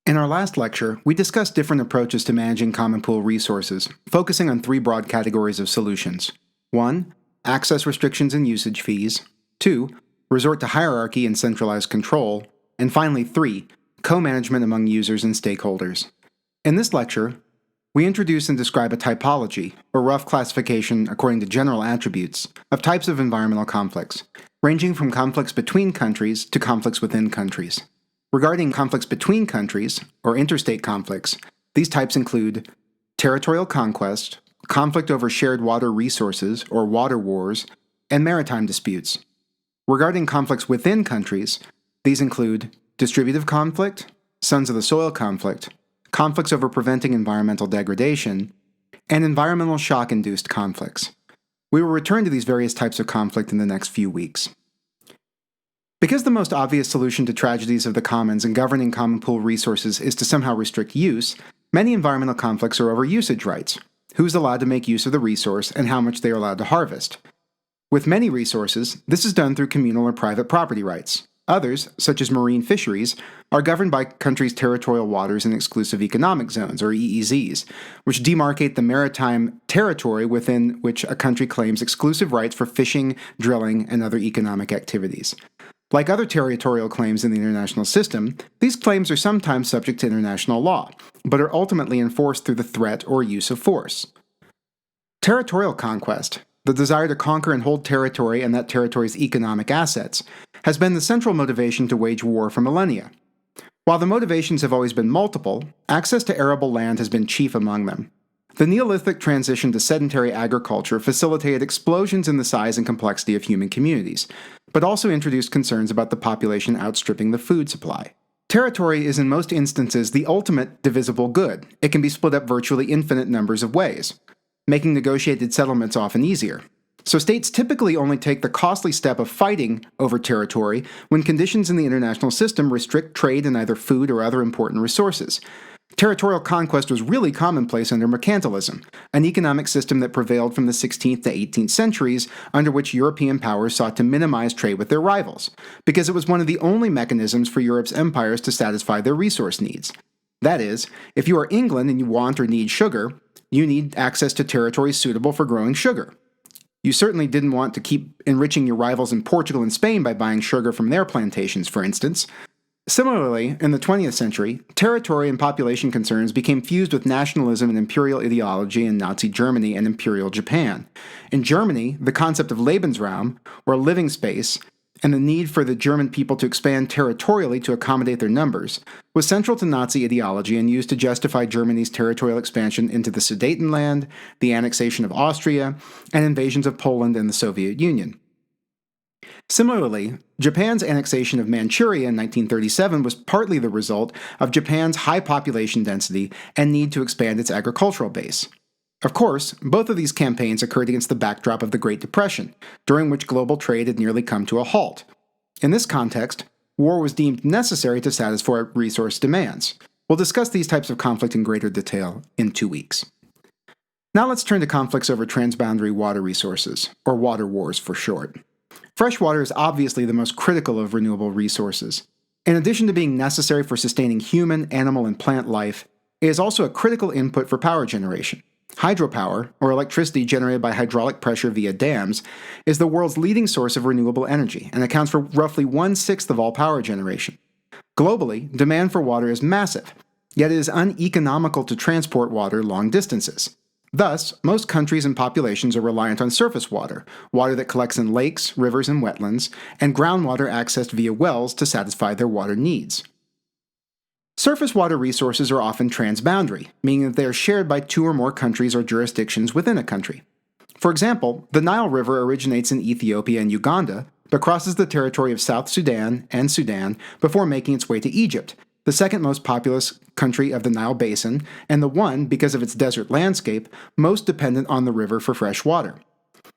In our last lecture, we discussed different approaches to managing common pool resources, focusing on three broad categories of solutions. 1. Access restrictions and usage fees. 2. Resort to hierarchy and centralized control. And finally, 3. Co-management among users and stakeholders. In this lecture, we introduce and describe a typology, or rough classification according to general attributes, of types of environmental conflicts, ranging from conflicts between countries to conflicts within countries. Regarding conflicts between countries, or interstate conflicts, these types include territorial conquest, conflict over shared water resources, or water wars, and maritime disputes. Regarding conflicts within countries, these include distributive conflict, sons of the soil conflict, conflicts over preventing environmental degradation, and environmental shock-induced conflicts. We will return to these various types of conflict in the next few weeks. Because the most obvious solution to tragedies of the commons and governing common pool resources is to somehow restrict use, many environmental conflicts are over usage rights. Who's allowed to make use of the resource and how much they are allowed to harvest. With many resources, this is done through communal or private property rights. Others, such as marine fisheries, are governed by countries' territorial waters and exclusive economic zones, or EEZs, which demarcate the maritime territory within which a country claims exclusive rights for fishing, drilling, and other economic activities. Like other territorial claims in the international system, these claims are sometimes subject to international law, but are ultimately enforced through the threat or use of force. Territorial conquest, the desire to conquer and hold territory and that territory's economic assets, has been the central motivation to wage war for millennia. While the motivations have always been multiple, access to arable land has been chief among them. The Neolithic transition to sedentary agriculture facilitated explosions in the size and complexity of human communities, but also introduced concerns about the population outstripping the food supply. Territory is in most instances the ultimate divisible good. It can be split up virtually infinite numbers of ways, making negotiated settlements often easier. So states typically only take the costly step of fighting over territory when conditions in the international system restrict trade in either food or other important resources. Territorial conquest was really commonplace under mercantilism, an economic system that prevailed from the 16th to 18th centuries, under which European powers sought to minimize trade with their rivals, because it was one of the only mechanisms for Europe's empires to satisfy their resource needs. That is, if you are England and you want or need sugar, you need access to territory suitable for growing sugar. You certainly didn't want to keep enriching your rivals in Portugal and Spain by buying sugar from their plantations, for instance. Similarly, in the 20th century, territory and population concerns became fused with nationalism and imperial ideology in Nazi Germany and Imperial Japan. In Germany, the concept of Lebensraum, or living space, and the need for the German people to expand territorially to accommodate their numbers, was central to Nazi ideology and used to justify Germany's territorial expansion into the Sudetenland, the annexation of Austria, and invasions of Poland and the Soviet Union. Similarly, Japan's annexation of Manchuria in 1937 was partly the result of Japan's high population density and need to expand its agricultural base. Of course, both of these campaigns occurred against the backdrop of the Great Depression, during which global trade had nearly come to a halt. In this context, war was deemed necessary to satisfy resource demands. We'll discuss these types of conflict in greater detail in 2 weeks. Now let's turn to conflicts over transboundary water resources, or water wars for short. Fresh water is obviously the most critical of renewable resources. In addition to being necessary for sustaining human, animal, and plant life, it is also a critical input for power generation. Hydropower, or electricity generated by hydraulic pressure via dams, is the world's leading source of renewable energy and accounts for roughly 1/6 of all power generation. Globally, demand for water is massive, yet it is uneconomical to transport water long distances. Thus, most countries and populations are reliant on surface water, water that collects in lakes, rivers, and wetlands, and groundwater accessed via wells to satisfy their water needs. Surface water resources are often transboundary, meaning that they are shared by 2 or more countries or jurisdictions within a country. For example, the Nile River originates in Ethiopia and Uganda, but crosses the territory of South Sudan and Sudan before making its way to Egypt, the second most populous country of the Nile Basin, and the one, because of its desert landscape, most dependent on the river for fresh water.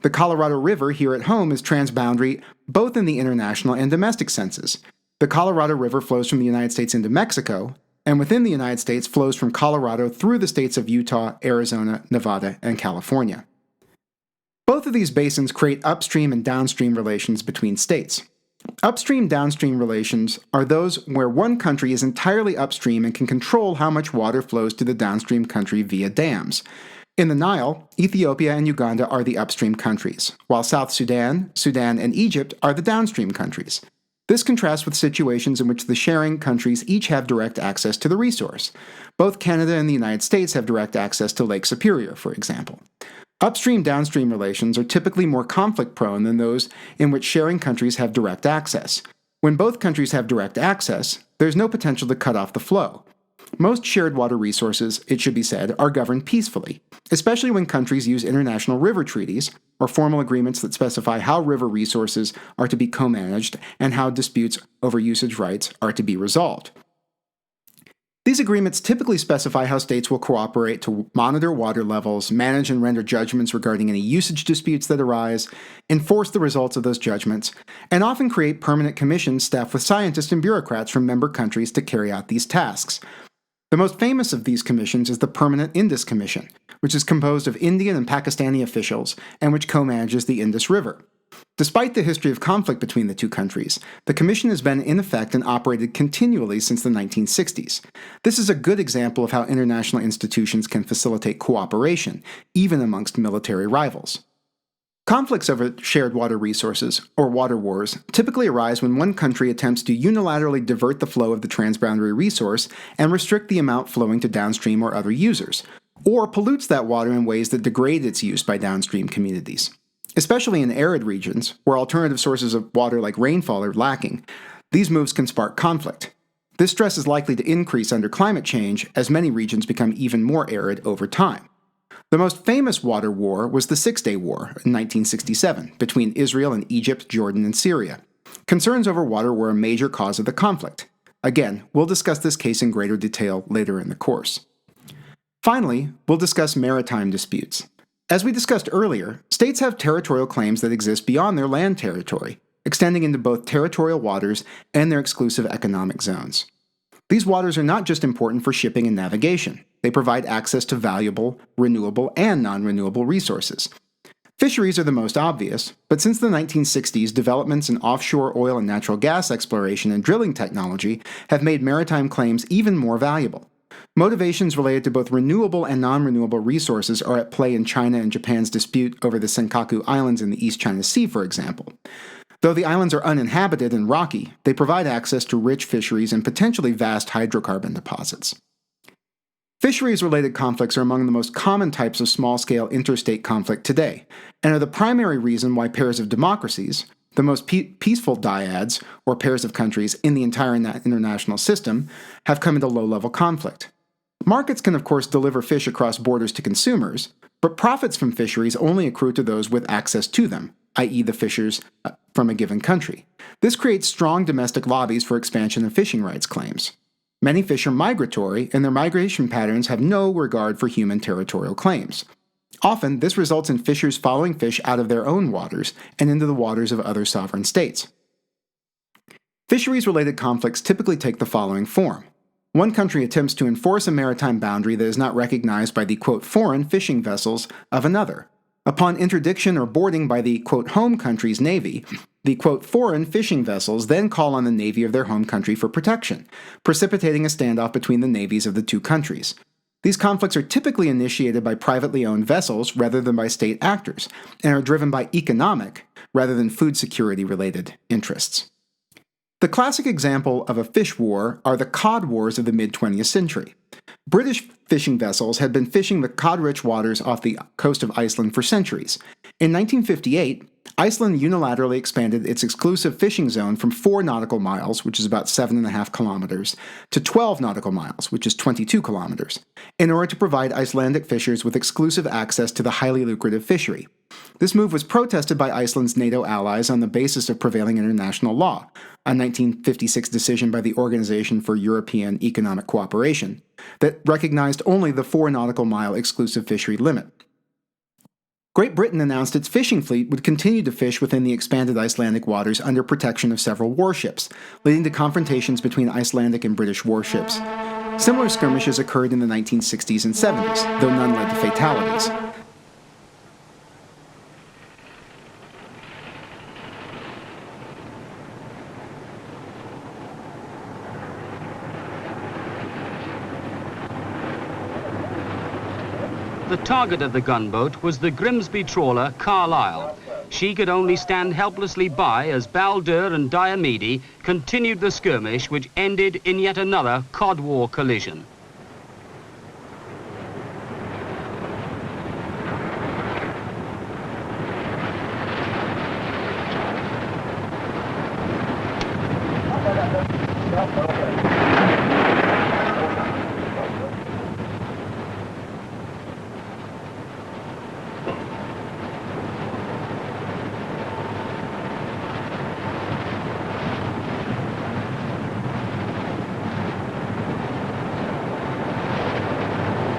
The Colorado River here at home is transboundary both in the international and domestic senses. The Colorado River flows from the United States into Mexico, and within the United States flows from Colorado through the states of Utah, Arizona, Nevada, and California. Both of these basins create upstream and downstream relations between states. Upstream-downstream relations are those where one country is entirely upstream and can control how much water flows to the downstream country via dams. In the Nile, Ethiopia and Uganda are the upstream countries, while South Sudan, Sudan, and Egypt are the downstream countries. This contrasts with situations in which the sharing countries each have direct access to the resource. Both Canada and the United States have direct access to Lake Superior, for example. Upstream-downstream relations are typically more conflict-prone than those in which sharing countries have direct access. When both countries have direct access, there's no potential to cut off the flow. Most shared water resources, it should be said, are governed peacefully, especially when countries use international river treaties, or formal agreements that specify how river resources are to be co-managed and how disputes over usage rights are to be resolved. These agreements typically specify how states will cooperate to monitor water levels, manage and render judgments regarding any usage disputes that arise, enforce the results of those judgments, and often create permanent commissions staffed with scientists and bureaucrats from member countries to carry out these tasks. The most famous of these commissions is the Permanent Indus Commission, which is composed of Indian and Pakistani officials and which co-manages the Indus River. Despite the history of conflict between the two countries, the Commission has been in effect and operated continually since the 1960s. This is a good example of how international institutions can facilitate cooperation, even amongst military rivals. Conflicts over shared water resources, or water wars, typically arise when one country attempts to unilaterally divert the flow of the transboundary resource and restrict the amount flowing to downstream or other users, or pollutes that water in ways that degrade its use by downstream communities. Especially in arid regions, where alternative sources of water like rainfall are lacking, these moves can spark conflict. This stress is likely to increase under climate change as many regions become even more arid over time. The most famous water war was the Six-Day War in 1967 between Israel and Egypt, Jordan, and Syria. Concerns over water were a major cause of the conflict. Again, we'll discuss this case in greater detail later in the course. Finally, we'll discuss maritime disputes. As we discussed earlier, states have territorial claims that exist beyond their land territory, extending into both territorial waters and their exclusive economic zones. These waters are not just important for shipping and navigation. They provide access to valuable, renewable, and non-renewable resources. Fisheries are the most obvious, but since the 1960s, developments in offshore oil and natural gas exploration and drilling technology have made maritime claims even more valuable. Motivations related to both renewable and non-renewable resources are at play in China and Japan's dispute over the Senkaku Islands in the East China Sea, for example. Though the islands are uninhabited and rocky, they provide access to rich fisheries and potentially vast hydrocarbon deposits. Fisheries-related conflicts are among the most common types of small-scale interstate conflict today, and are the primary reason why pairs of democracies, the most peaceful dyads, or pairs of countries in the entire international system, have come into low-level conflict. Markets can of course deliver fish across borders to consumers, but profits from fisheries only accrue to those with access to them, i.e. the fishers from a given country. This creates strong domestic lobbies for expansion of fishing rights claims. Many fish are migratory, and their migration patterns have no regard for human territorial claims. Often, this results in fishers following fish out of their own waters and into the waters of other sovereign states. Fisheries-related conflicts typically take the following form. One country attempts to enforce a maritime boundary that is not recognized by the, quote, foreign fishing vessels of another. Upon interdiction or boarding by the, quote, home country's navy, the, quote, foreign fishing vessels then call on the navy of their home country for protection, precipitating a standoff between the navies of the two countries. These conflicts are typically initiated by privately owned vessels rather than by state actors, and are driven by economic rather than food security-related interests. The classic example of a fish war are the cod wars of the mid-20th century. British fishing vessels had been fishing the cod-rich waters off the coast of Iceland for centuries. In 1958, Iceland unilaterally expanded its exclusive fishing zone from 4 nautical miles, which is about 7.5 kilometers, to 12 nautical miles, which is 22 kilometers, in order to provide Icelandic fishers with exclusive access to the highly lucrative fishery. This move was protested by Iceland's NATO allies on the basis of prevailing international law, a 1956 decision by the Organization for European Economic Cooperation, that recognized only the 4 nautical mile exclusive fishery limit. Great Britain announced its fishing fleet would continue to fish within the expanded Icelandic waters under protection of several warships, leading to confrontations between Icelandic and British warships. Similar skirmishes occurred in the 1960s and 70s, though none led to fatalities. The target of the gunboat was the Grimsby trawler Carlisle. She could only stand helplessly by as Baldur and Diomede continued the skirmish, which ended in yet another Cod War collision.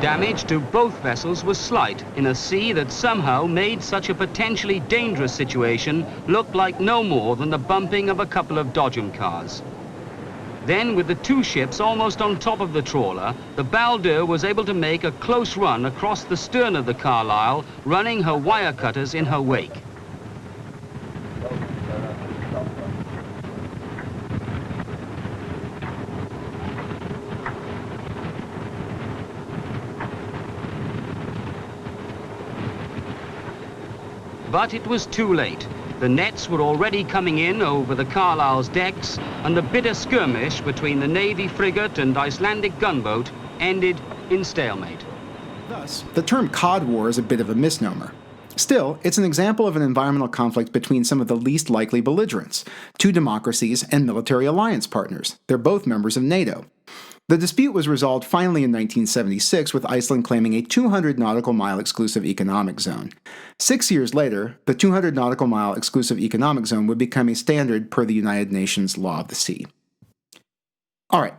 Damage to both vessels was slight in a sea that somehow made such a potentially dangerous situation look like no more than the bumping of a couple of dodgem cars. Then, with the two ships almost on top of the trawler, the Baldur was able to make a close run across the stern of the Carlisle, running her wire cutters in her wake. But it was too late. The nets were already coming in over the Carlisle's decks, and the bitter skirmish between the Navy frigate and Icelandic gunboat ended in stalemate. Thus, the term Cod War is a bit of a misnomer. Still, it's an example of an environmental conflict between some of the least likely belligerents, two democracies and military alliance partners. They're both members of NATO. The dispute was resolved finally in 1976, with Iceland claiming a 200 nautical mile exclusive economic zone. 6 years later, the 200 nautical mile exclusive economic zone would become a standard per the United Nations Law of the Sea. Alright,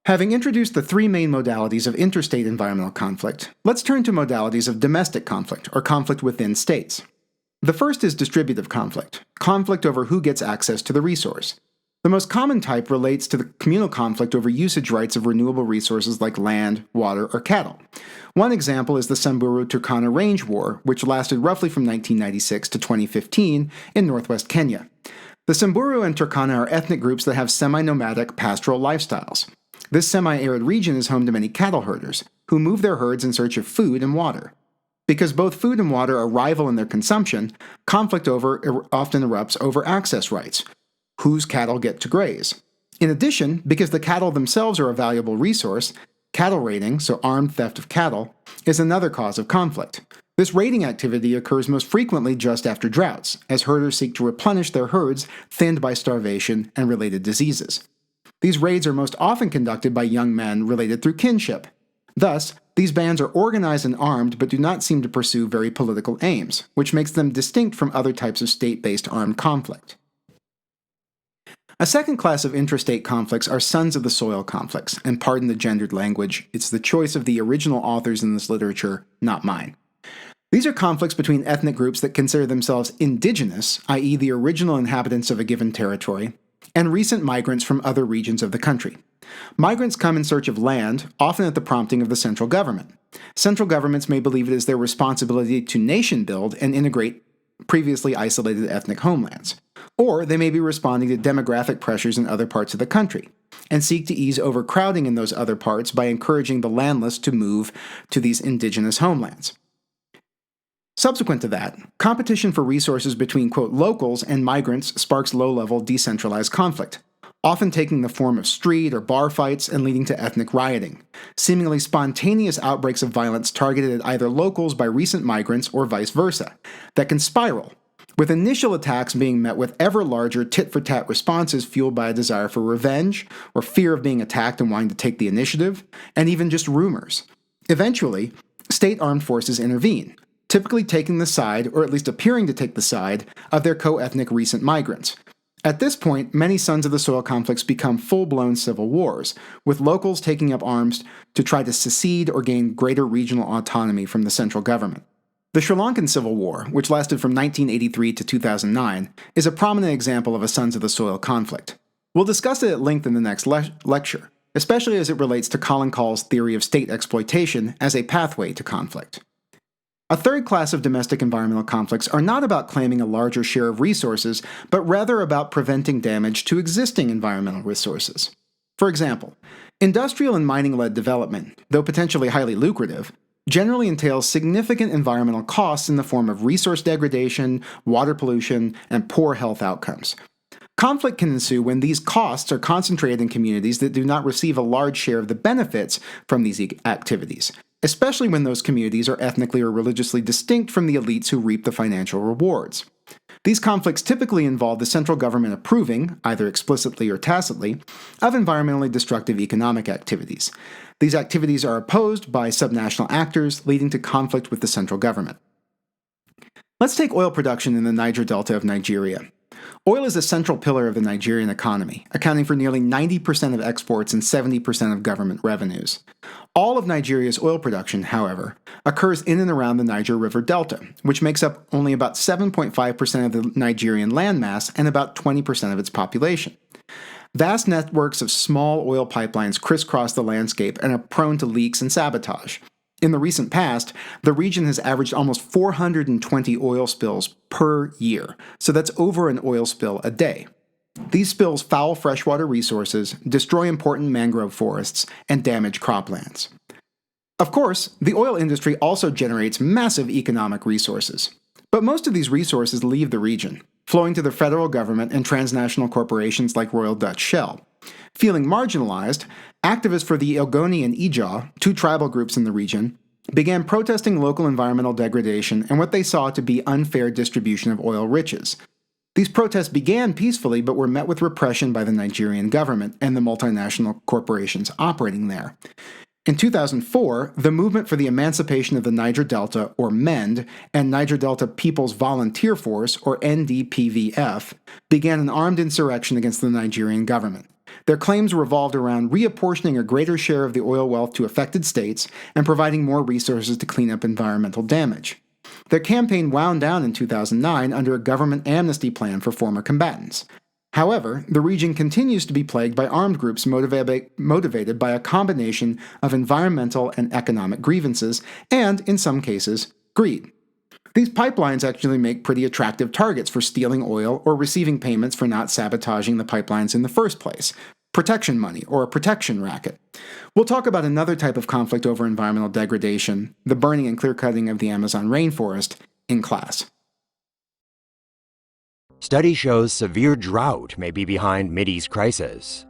having introduced the three main modalities of interstate environmental conflict, let's turn to modalities of domestic conflict, or conflict within states. The first is distributive conflict over who gets access to the resource. The most common type relates to the communal conflict over usage rights of renewable resources like land, water, or cattle. One example is the Samburu-Turkana Range War, which lasted roughly from 1996 to 2015 in northwest Kenya. The Samburu and Turkana are ethnic groups that have semi-nomadic pastoral lifestyles. This semi-arid region is home to many cattle herders, who move their herds in search of food and water. Because both food and water are rival in their consumption, conflict often erupts over access rights, whose cattle get to graze. In addition, because the cattle themselves are a valuable resource, cattle raiding, so armed theft of cattle, is another cause of conflict. This raiding activity occurs most frequently just after droughts, as herders seek to replenish their herds thinned by starvation and related diseases. These raids are most often conducted by young men related through kinship. Thus, these bands are organized and armed but do not seem to pursue very political aims, which makes them distinct from other types of state-based armed conflict. A second class of intrastate conflicts are sons of the soil conflicts, and pardon the gendered language, it's the choice of the original authors in this literature, not mine. These are conflicts between ethnic groups that consider themselves indigenous, i.e. the original inhabitants of a given territory, and recent migrants from other regions of the country. Migrants come in search of land, often at the prompting of the central government. Central governments may believe it is their responsibility to nation build and integrate previously isolated ethnic homelands. Or they may be responding to demographic pressures in other parts of the country, and seek to ease overcrowding in those other parts by encouraging the landless to move to these indigenous homelands. Subsequent to that, competition for resources between, quote, locals and migrants sparks low-level decentralized conflict, often taking the form of street or bar fights and leading to ethnic rioting, seemingly spontaneous outbreaks of violence targeted at either locals by recent migrants or vice versa, that can spiral, with initial attacks being met with ever larger tit-for-tat responses fueled by a desire for revenge, or fear of being attacked and wanting to take the initiative, and even just rumors. Eventually, state armed forces intervene, typically taking the side, or at least appearing to take the side, of their co-ethnic recent migrants. At this point, many sons of the soil conflicts become full-blown civil wars, with locals taking up arms to try to secede or gain greater regional autonomy from the central government. The Sri Lankan Civil War, which lasted from 1983 to 2009, is a prominent example of a Sons of the Soil conflict. We'll discuss it at length in the next lecture, especially as it relates to Colin Call's theory of state exploitation as a pathway to conflict. A third class of domestic environmental conflicts are not about claiming a larger share of resources, but rather about preventing damage to existing environmental resources. For example, industrial and mining-led development, though potentially highly lucrative, generally entails significant environmental costs in the form of resource degradation, water pollution, and poor health outcomes. Conflict can ensue when these costs are concentrated in communities that do not receive a large share of the benefits from these activities, especially when those communities are ethnically or religiously distinct from the elites who reap the financial rewards. These conflicts typically involve the central government approving, either explicitly or tacitly, of environmentally destructive economic activities. These activities are opposed by subnational actors, leading to conflict with the central government. Let's take oil production in the Niger Delta of Nigeria. Oil is a central pillar of the Nigerian economy, accounting for nearly 90% of exports and 70% of government revenues. All of Nigeria's oil production, however, occurs in and around the Niger River Delta, which makes up only about 7.5% of the Nigerian landmass and about 20% of its population. Vast networks of small oil pipelines crisscross the landscape and are prone to leaks and sabotage. In the recent past, the region has averaged almost 420 oil spills per year, so that's over an oil spill a day. These spills foul freshwater resources, destroy important mangrove forests, and damage croplands. Of course, the oil industry also generates massive economic resources. But most of these resources leave the region, flowing to the federal government and transnational corporations like Royal Dutch Shell. Feeling marginalized, activists for the Ogoni and Ijaw, two tribal groups in the region, began protesting local environmental degradation and what they saw to be unfair distribution of oil riches. These protests began peacefully but were met with repression by the Nigerian government and the multinational corporations operating there. In 2004, the Movement for the Emancipation of the Niger Delta, or MEND, and Niger Delta People's Volunteer Force, or NDPVF, began an armed insurrection against the Nigerian government. Their claims revolved around reapportioning a greater share of the oil wealth to affected states and providing more resources to clean up environmental damage. Their campaign wound down in 2009 under a government amnesty plan for former combatants. However, the region continues to be plagued by armed groups motivated by a combination of environmental and economic grievances, and, in some cases, greed. These pipelines actually make pretty attractive targets for stealing oil or receiving payments for not sabotaging the pipelines in the first place. Protection money, or a protection racket. We'll talk about another type of conflict over environmental degradation, the burning and clear-cutting of the Amazon rainforest, in class. Study shows severe drought may be behind Mideast crisis.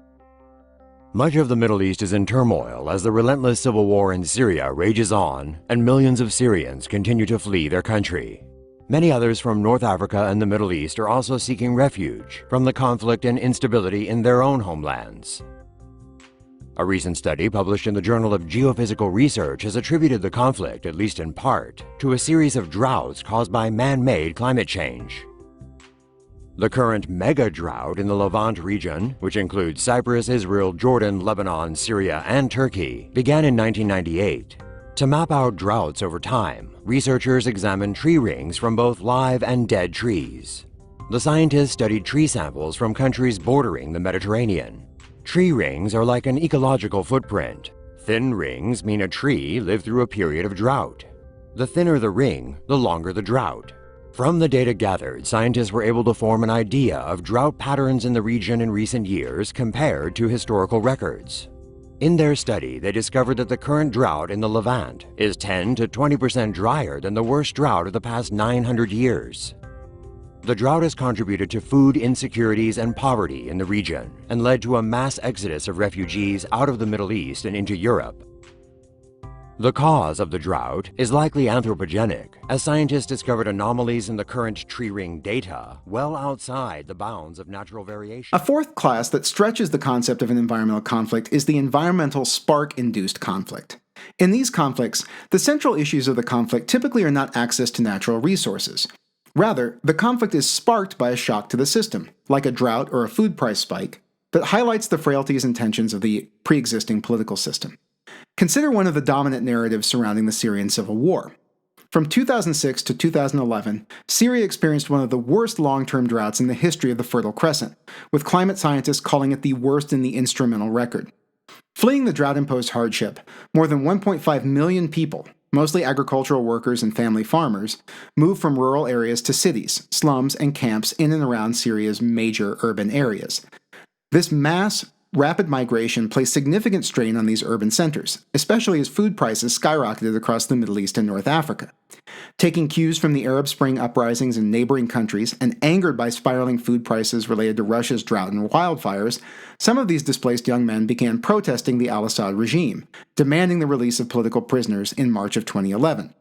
Much of the Middle East is in turmoil as the relentless civil war in Syria rages on and millions of Syrians continue to flee their country. Many others from North Africa and the Middle East are also seeking refuge from the conflict and instability in their own homelands. A recent study published in the Journal of Geophysical Research has attributed the conflict, at least in part, to a series of droughts caused by man-made climate change. The current mega drought in the Levant region, which includes Cyprus, Israel, Jordan, Lebanon, Syria, and Turkey, began in 1998. To map out droughts over time, researchers examined tree rings from both live and dead trees. The scientists studied tree samples from countries bordering the Mediterranean. Tree rings are like an ecological footprint. Thin rings mean a tree lived through a period of drought. The thinner the ring, the longer the drought. From the data gathered, scientists were able to form an idea of drought patterns in the region in recent years compared to historical records. In their study, they discovered that the current drought in the Levant is 10 to 20% drier than the worst drought of the past 900 years. The drought has contributed to food insecurities and poverty in the region and led to a mass exodus of refugees out of the Middle East and into Europe. The cause of the drought is likely anthropogenic, as scientists discovered anomalies in the current tree ring data well outside the bounds of natural variation. A fourth class that stretches the concept of an environmental conflict is the environmental spark-induced conflict. In these conflicts, the central issues of the conflict typically are not access to natural resources. Rather, the conflict is sparked by a shock to the system, like a drought or a food price spike, that highlights the frailties and tensions of the pre-existing political system. Consider one of the dominant narratives surrounding the Syrian civil war. From 2006 to 2011, Syria experienced one of the worst long-term droughts in the history of the Fertile Crescent, with climate scientists calling it the worst in the instrumental record. Fleeing the drought-imposed hardship, more than 1.5 million people, mostly agricultural workers and family farmers, moved from rural areas to cities, slums, and camps in and around Syria's major urban areas. This mass rapid migration placed significant strain on these urban centers, especially as food prices skyrocketed across the Middle East and North Africa. Taking cues from the Arab Spring uprisings in neighboring countries and angered by spiraling food prices related to Russia's drought and wildfires, some of these displaced young men began protesting the al-Assad regime, demanding the release of political prisoners in March of 2011.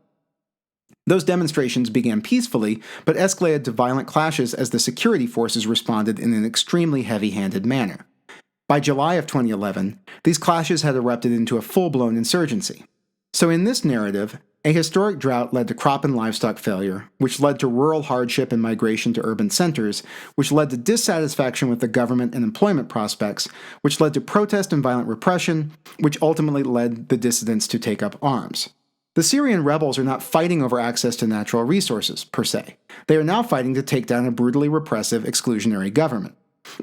Those demonstrations began peacefully, but escalated to violent clashes as the security forces responded in an extremely heavy-handed manner. By July of 2011, these clashes had erupted into a full-blown insurgency. So in this narrative, a historic drought led to crop and livestock failure, which led to rural hardship and migration to urban centers, which led to dissatisfaction with the government and employment prospects, which led to protest and violent repression, which ultimately led the dissidents to take up arms. The Syrian rebels are not fighting over access to natural resources, per se. They are now fighting to take down a brutally repressive, exclusionary government.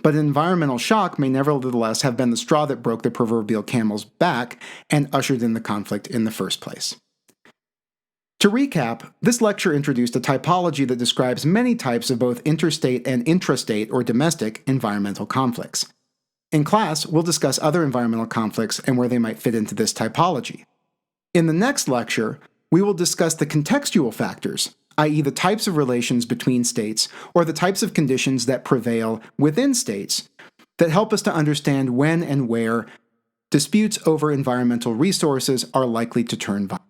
But an environmental shock may nevertheless have been the straw that broke the proverbial camel's back and ushered in the conflict in the first place. To recap, this lecture introduced a typology that describes many types of both interstate and intrastate or domestic environmental conflicts. In class, we'll discuss other environmental conflicts and where they might fit into this typology. In the next lecture, we will discuss the contextual factors, i.e. the types of relations between states or the types of conditions that prevail within states that help us to understand when and where disputes over environmental resources are likely to turn violent.